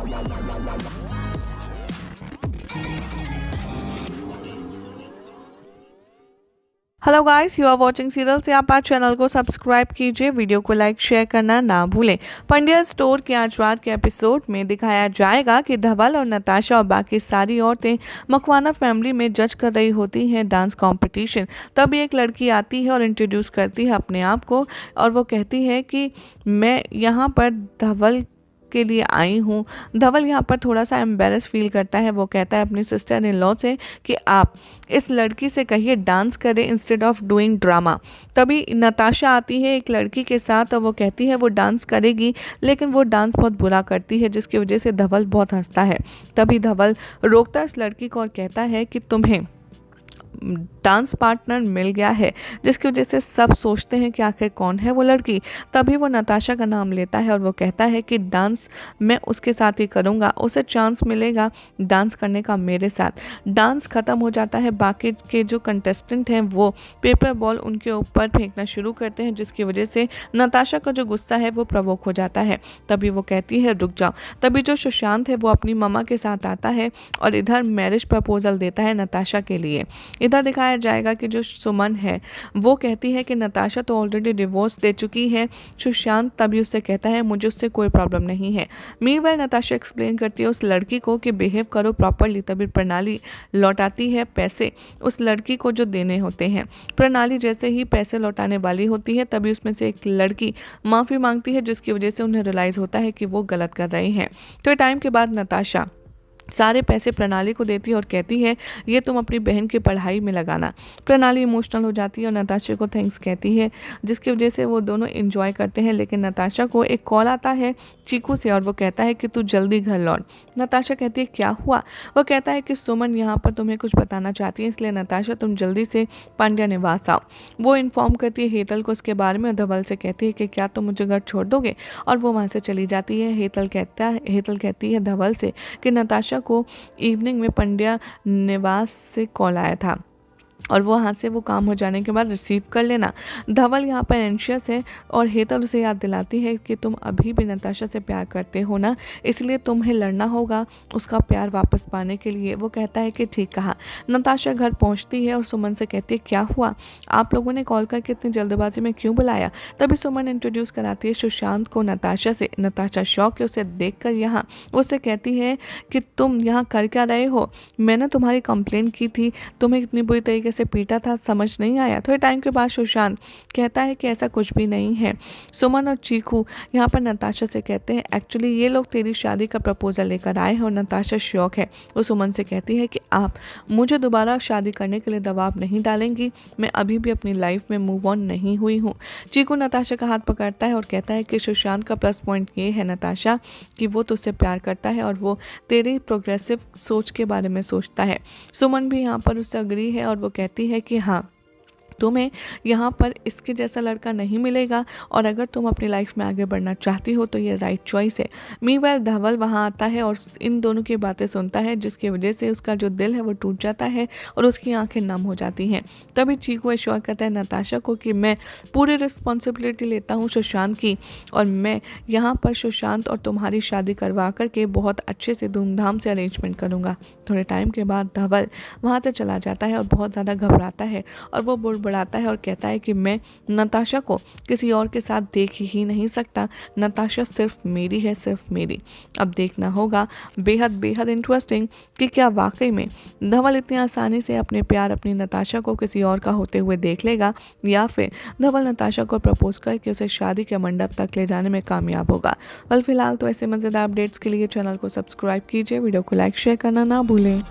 Hello guys, you are watching serials. आप आज channel को सब्सक्राइब कीजिए, वीडियो को लाइक शेयर करना ना भूलें। पंड्या स्टोर के आज रात के एपिसोड में दिखाया जाएगा कि धवल और नताशा और बाकी सारी औरतें मकवाना फैमिली में जज कर रही होती हैं डांस कंपटीशन। तभी एक लड़की आती है और इंट्रोड्यूस करती है अपने आप को, और वो कहती है कि मैं यहाँ पर धवल के लिए आई हूँ। धवल यहाँ पर थोड़ा सा एम्बेरस फील करता है। वो कहता है अपनी सिस्टर इन लॉ से कि आप इस लड़की से कहिए डांस करे इंस्टेड ऑफ डूइंग ड्रामा। तभी नताशा आती है एक लड़की के साथ और वो कहती है वो डांस करेगी, लेकिन वो डांस बहुत बुरा करती है, जिसकी वजह से धवल बहुत हंसता है। तभी धवल रोकता है उस लड़की को और कहता है कि तुम्हें डांस पार्टनर मिल गया है, जिसकी वजह से सब सोचते हैं कि आखिर कौन है वो लड़की। तभी वो नताशा का नाम लेता है और वो कहता है कि डांस मैं उसके साथ ही करूँगा, उसे चांस मिलेगा डांस करने का मेरे साथ। डांस ख़त्म हो जाता है, बाकी के जो कंटेस्टेंट हैं वो पेपर बॉल उनके ऊपर फेंकना शुरू करते हैं, जिसकी वजह से नताशा का जो गुस्सा है वो प्रवोक हो जाता है। तभी वो कहती है रुक जाओ। तभी जो सुशांत है वो अपनी मम्मा के साथ आता है और इधर मैरिज प्रपोजल देता है नताशा के लिए। इधर दिखाया जाएगा कि जो सुमन है वो कहती है कि नताशा तो ऑलरेडी डिवोर्स दे चुकी है। सुशांत तभी उससे कहता है मुझे उससे कोई प्रॉब्लम नहीं है। मीनवाइल नताशा एक्सप्लेन करती है उस लड़की को कि बिहेव करो प्रॉपरली। तभी प्रणाली लौटाती है पैसे उस लड़की को जो देने होते हैं। प्रणाली जैसे ही पैसे लौटाने वाली होती है तभी उसमें से एक लड़की माफ़ी मांगती है, जिसकी वजह से उन्हें रियलाइज़ होता है कि वो गलत कर रहे हैं। तो टाइम के बाद नताशा सारे पैसे प्रणाली को देती है और कहती है ये तुम अपनी बहन की पढ़ाई में लगाना। प्रणाली इमोशनल हो जाती है और नताशा को थैंक्स कहती है, जिसकी वजह से वो दोनों एंजॉय करते हैं। लेकिन नताशा को एक कॉल आता है चीकू से और वो कहता है कि तू जल्दी घर लौट। नताशा कहती है क्या हुआ? वो कहता है कि सुमन यहाँ पर तुम्हें कुछ बताना चाहती है, इसलिए नताशा तुम जल्दी से पांड्या निवास आओ। वो इन्फॉर्म करती है हेतल को उसके बारे में और धवल से कहती है कि क्या तुम मुझे घर छोड़ दोगे, और वो वहाँ से चली जाती है। हेतल कहती है धवल से कि नताशा को इवनिंग में पंड्या निवास से कॉल आया था और वो वहाँ से वो काम हो जाने के बाद रिसीव कर लेना। धवल यहाँ पर एंशियस है और हेतल उसे याद दिलाती है कि तुम अभी भी नताशा से प्यार करते हो ना, इसलिए तुम्हें लड़ना होगा उसका प्यार वापस पाने के लिए। वो कहता है कि ठीक कहा। नताशा घर पहुँचती है और सुमन से कहती है क्या हुआ, आप लोगों ने कॉल करके इतनी जल्दबाजी में क्यों बुलाया? तभी सुमन इंट्रोड्यूस कराती है सुशांत को नताशा से। नताशा शौक है उसे देख कर। यहाँ उससे कहती है कि तुम यहाँ कर क्या रहे हो, मैंने तुम्हारी कंप्लेन की थी, तुम्हें इतनी बुरी तरीके से पीटा था, समझ नहीं आया। थोड़े टाइम के बाद सुशांत कहता है कि ऐसा कुछ भी नहीं है। सुमन और चीकू यहाँ पर नताशा से कहते हैं एक्चुअली ये लोग तेरी शादी का प्रपोजल लेकर आए हैं और नताशा शौक है। वो सुमन से कहती है कि आप मुझे दोबारा शादी करने के लिए दबाव नहीं डालेंगी, मैं अभी भी अपनी लाइफ में मूव ऑन नहीं हुई हूँ। चीकू नताशा का हाथ पकड़ता है और कहता है कि सुशांत का प्लस पॉइंट ये है नताशा कि वो तुझसे प्यार करता है और वो तेरी प्रोग्रेसिव सोच के बारे में सोचता है। सुमन भी यहाँ पर उससे अग्री है और वो कहती है कि हाँ तुम्हें यहाँ पर इसके जैसा लड़का नहीं मिलेगा और अगर तुम अपनी लाइफ में आगे बढ़ना चाहती हो तो ये राइट चॉइस है। मीनवाइल धवल वहाँ आता है और इन दोनों की बातें सुनता है, जिसकी वजह से उसका जो दिल है वो टूट जाता है और उसकी आंखें नम हो जाती हैं। तभी चीकू एश्योर करता है नताशा को कि मैं पूरी रिस्पॉन्सिबिलिटी लेता हूँ सुशांत की, और मैं यहाँ पर सुशांत और तुम्हारी शादी करवा करके बहुत अच्छे से धूमधाम से अरेंजमेंट करूँगा। थोड़े टाइम के बाद धवल वहाँ से चला जाता है और बहुत ज़्यादा घबराता है और वो बढ़ाता है और कहता है कि मैं नताशा को किसी और के साथ देख ही नहीं सकता, नताशा सिर्फ मेरी है, सिर्फ मेरी। अब देखना होगा बेहद बेहद इंटरेस्टिंग कि क्या वाकई में धवल इतनी आसानी से अपने प्यार अपनी नताशा को किसी और का होते हुए देख लेगा, या फिर धवल नताशा को प्रपोज करके उसे शादी के मंडप तक ले जाने में कामयाब होगा। बल फिलहाल तो ऐसे मज़ेदार अपडेट्स के लिए चैनल को सब्सक्राइब कीजिए, वीडियो को लाइक शेयर करना ना भूलें।